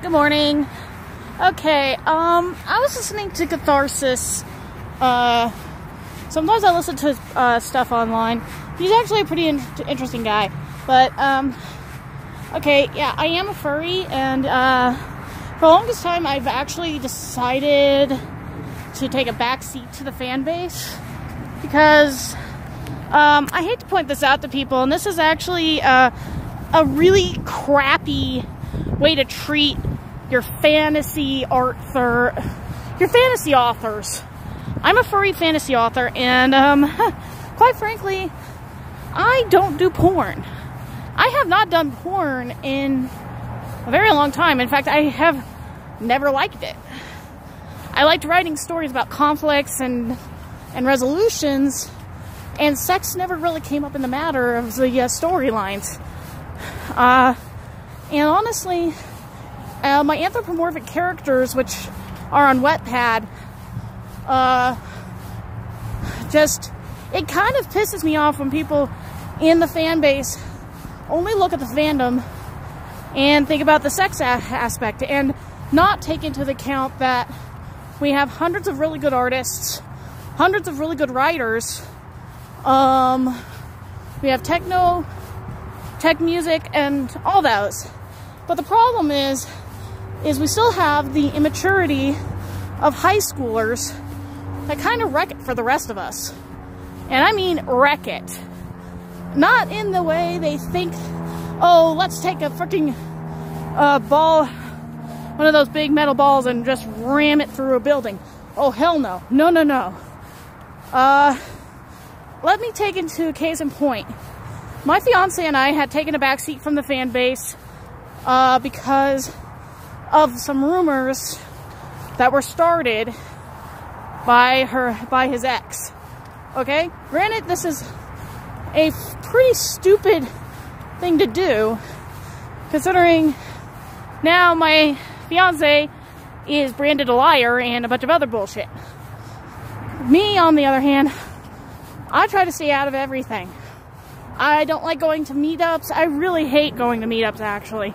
Good morning. Okay, I was listening to Catharsis. Sometimes I listen to stuff online. He's actually a pretty interesting guy. But, okay, yeah, I am a furry, and for the longest time I've actually decided to take a backseat to the fan base. Because, I hate to point this out to people, and this is actually a really crappy way to treat your fantasy authors. I'm a furry fantasy author, and quite frankly, I don't do porn. I have not done porn in a very long time. In fact, I have never liked it. I liked writing stories about conflicts and resolutions, and sex never really came up in the matter of the storylines. And honestly, my anthropomorphic characters, which are on Wattpad, it kind of pisses me off when people in the fan base only look at the fandom and think about the sex aspect and not take into account that we have hundreds of really good artists, hundreds of really good writers. We have tech music, and all those. But the problem is we still have the immaturity of high schoolers that kind of wreck it for the rest of us. And I mean wreck it. Not in the way they think, oh, let's take a freaking ball, one of those big metal balls, and just ram it through a building. Oh, hell no. No, no, no. Let me take into a case in point. My fiance and I had taken a backseat from the fan base because of some rumors that were started by his ex. Okay? Granted, this is a pretty stupid thing to do, considering now my fiance is branded a liar and a bunch of other bullshit. Me, on the other hand, I try to stay out of everything. I don't like going to meetups. I really hate going to meetups, actually.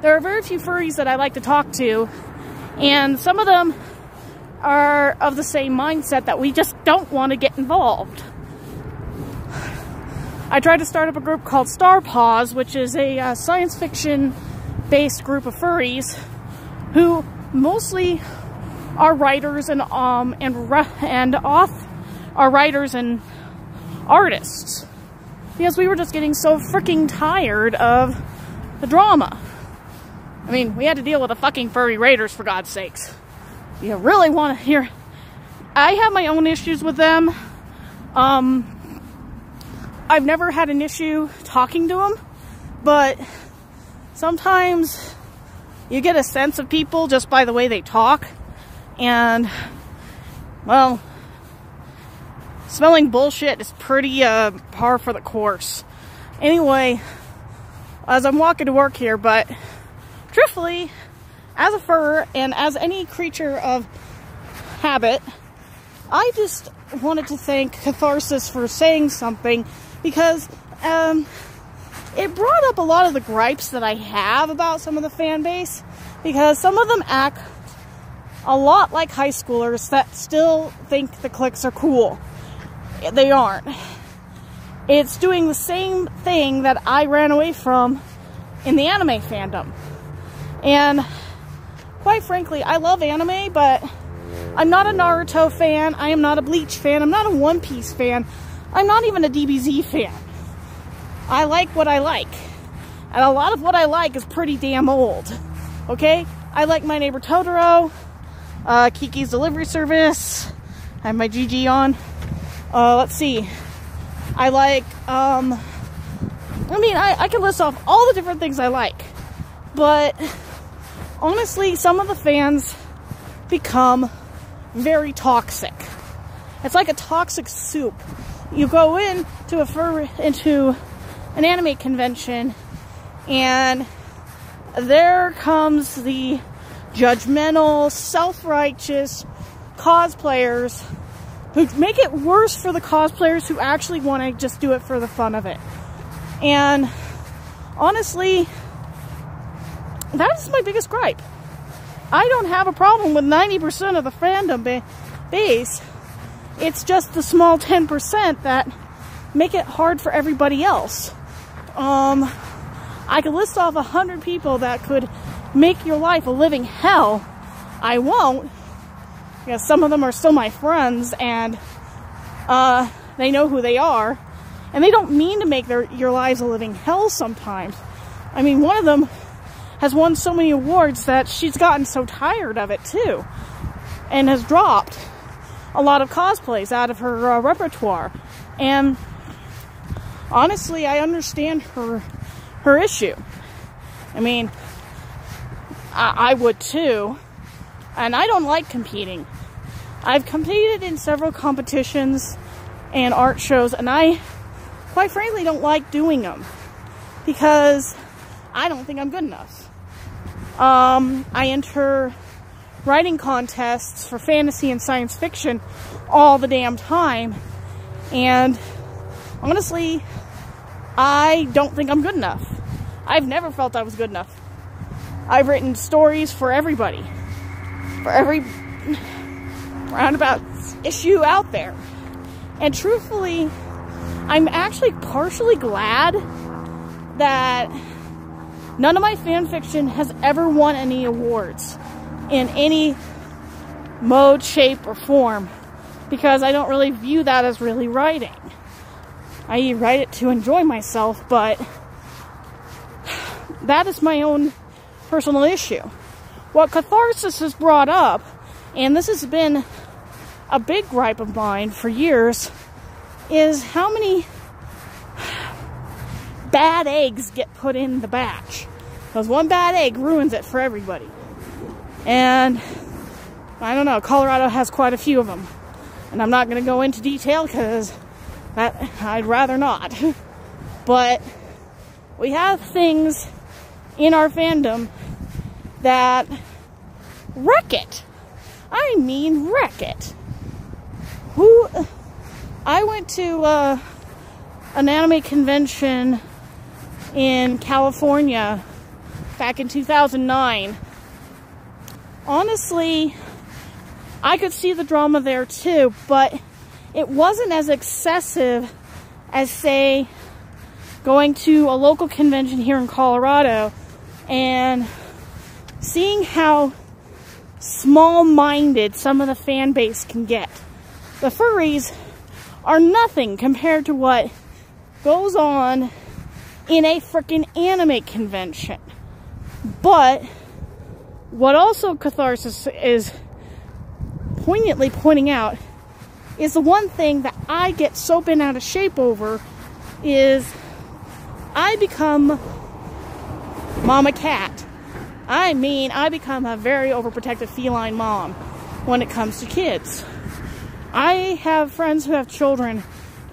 There are very few furries that I like to talk to, and some of them are of the same mindset that we just don't want to get involved. I tried to start up a group called Star Paws, which is a science fiction based group of furries who mostly are writers and artists, because we were just getting so freaking tired of the drama. I mean, we had to deal with the fucking furry raiders, for God's sakes. You really want to hear? I have my own issues with them. I've never had an issue talking to them, but sometimes you get a sense of people just by the way they talk, and, well, smelling bullshit is pretty par for the course. Anyway, as I'm walking to work here, but truthfully, as a fur and as any creature of habit, I just wanted to thank Catharsis for saying something, because it brought up a lot of the gripes that I have about some of the fan base, because some of them act a lot like high schoolers that still think the cliques are cool. They aren't. It's doing the same thing that I ran away from in the anime fandom. And quite frankly, I love anime, but I'm not a Naruto fan, I am not a Bleach fan, I'm not a One Piece fan, I'm not even a DBZ fan. I like what I like. And a lot of what I like is pretty damn old. Okay? I like My Neighbor Totoro, Kiki's Delivery Service, I have my GG on. Let's see. I like, I can list off all the different things I like. But, honestly, some of the fans become very toxic. It's like a toxic soup. You go into an anime convention, and there comes the judgmental, self-righteous cosplayers who make it worse for the cosplayers who actually want to just do it for the fun of it. And honestly, That is my biggest gripe. I don't have a problem with 90% of the fandom base. It's just the small 10% that make it hard for everybody else. I could list off 100 people that could make your life a living hell. I won't, because some of them are still my friends, and they know who they are, and they don't mean to make your lives a living hell sometimes. I mean, one of them has won so many awards that she's gotten so tired of it too, and has dropped a lot of cosplays out of her repertoire. And honestly, I understand her issue. I mean, I would too, and I don't like competing. I've competed in several competitions and art shows, and I, quite frankly, don't like doing them because I don't think I'm good enough. I enter writing contests for fantasy and science fiction all the damn time, and honestly, I don't think I'm good enough. I've never felt I was good enough. I've written stories for everybody, for every roundabout issue out there, and truthfully, I'm actually partially glad that none of my fan fiction has ever won any awards in any mode, shape, or form, because I don't really view that as really writing. I write it to enjoy myself, but that is my own personal issue. What Catharsis has brought up, and this has been a big gripe of mine for years, is how many bad eggs get put in the batch. Because one bad egg ruins it for everybody. And I don't know, Colorado has quite a few of them. And I'm not going to go into detail because I'd rather not. But we have things in our fandom that wreck it. I mean, wreck it. I went to an anime convention in California back in 2009. Honestly, I could see the drama there too, but it wasn't as excessive as, say, going to a local convention here in Colorado and seeing how small-minded some of the fan base can get. The furries are nothing compared to what goes on in a freaking anime convention. But what also Catharsis is poignantly pointing out is the one thing that I get so bent out of shape over is I become mama cat. I mean, I become a very overprotective feline mom when it comes to kids. I have friends who have children,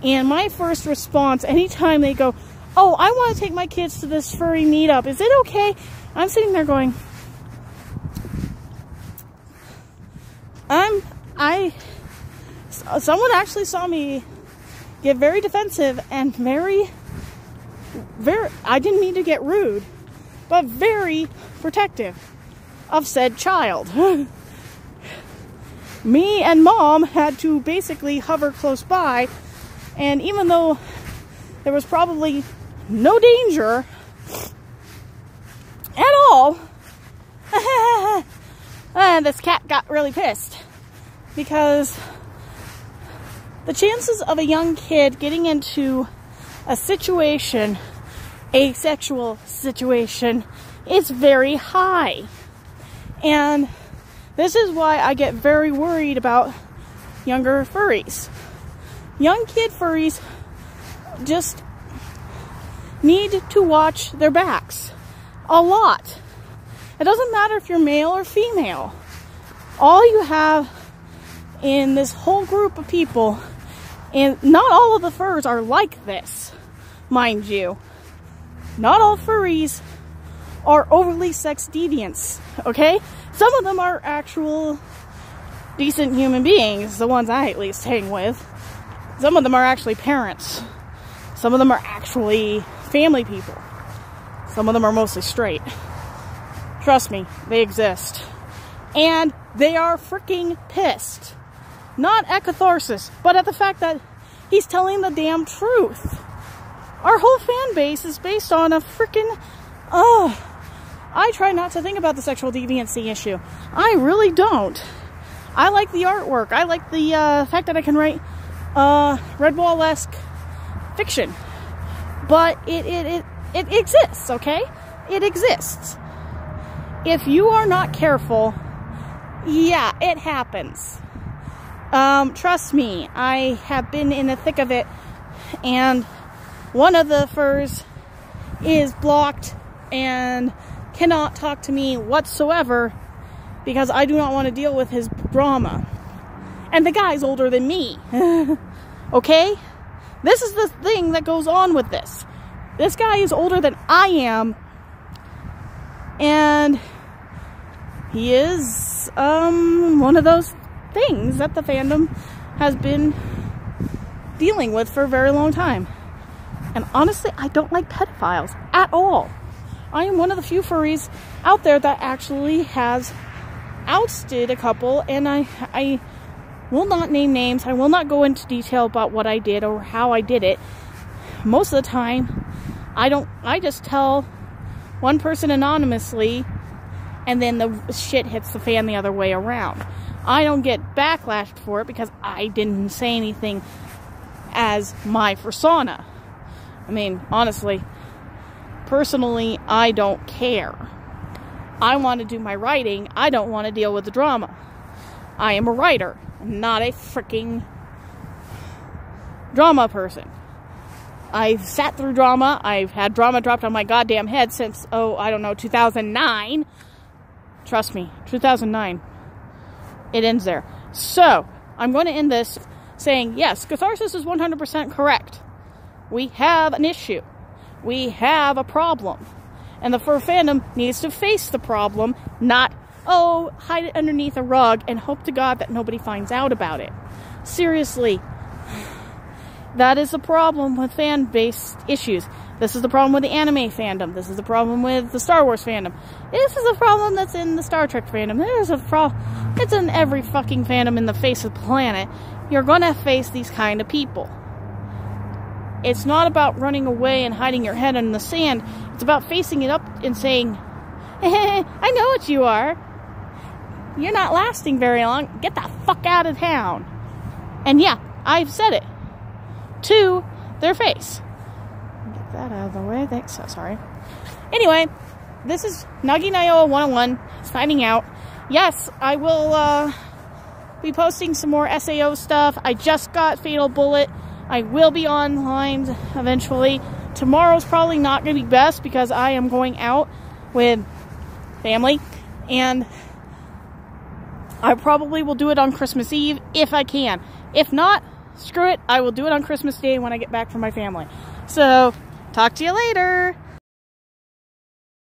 and my first response anytime they go, "Oh, I want to take my kids to this furry meetup, is it okay?" I'm sitting there going, someone actually saw me get very defensive and very, I didn't mean to get rude, but very protective of said child. Me and Mom had to basically hover close by, and even though there was probably no danger at all, and this cat got really pissed because the chances of a young kid getting into a situation, a sexual situation, is very high. And this is why I get very worried about younger furries. Young kid furries just need to watch their backs a lot. It doesn't matter if you're male or female. All you have in this whole group of people, and not all of the furs are like this, mind you. Not all furries are overly sex deviants, okay? Some of them are actual decent human beings, the ones I at least hang with. Some of them are actually parents. Some of them are actually family people. Some of them are mostly straight. Trust me, they exist. And they are freaking pissed. Not at Catharsis, but at the fact that he's telling the damn truth. Our whole fan base is based on a freaking... I try not to think about the sexual deviancy issue. I really don't. I like the artwork. I like the fact that I can write Redwall-esque fiction. But it exists, okay? It exists. If you are not careful, yeah, it happens. Trust me, I have been in the thick of it, and one of the furs is blocked and cannot talk to me whatsoever because I do not want to deal with his drama. And the guy's older than me. Okay? This is the thing that goes on with this. This guy is older than I am, and he is one of those things that the fandom has been dealing with for a very long time. And honestly, I don't like pedophiles at all. I am one of the few furries out there that actually has ousted a couple, and I will not name names. I will not go into detail about what I did or how I did it. Most of the time, I just tell one person anonymously, and then the shit hits the fan the other way around. I don't get backlashed for it because I didn't say anything as my persona. I mean, honestly, personally, I don't care. I want to do my writing. I don't want to deal with the drama. I am a writer, not a freaking drama person. I've sat through drama. I've had drama dropped on my goddamn head since, 2009. Trust me, 2009. It ends there. So, I'm going to end this saying, yes, Catharsis is 100% correct. We have an issue. We have a problem. And the fur fandom needs to face the problem, not, hide it underneath a rug and hope to God that nobody finds out about it. Seriously. That is the problem with fan-based issues. This is the problem with the anime fandom. This is the problem with the Star Wars fandom. This is a problem that's in the Star Trek fandom. There's a problem. It's in every fucking fandom in the face of the planet. You're gonna face these kind of people. It's not about running away and hiding your head in the sand. It's about facing it up and saying, I know what you are. You're not lasting very long. Get the fuck out of town. And yeah, I've said it to their face. Get that out of the way. Thanks. So sorry. Anyway, this is Nagi Naioa 101 signing out. Yes, I will be posting some more SAO stuff. I just got Fatal Bullet. I will be online eventually. Tomorrow's probably not going to be best because I am going out with family, and I probably will do it on Christmas Eve if I can. If not, screw it. I will do it on Christmas Day when I get back from my family. So, talk to you later.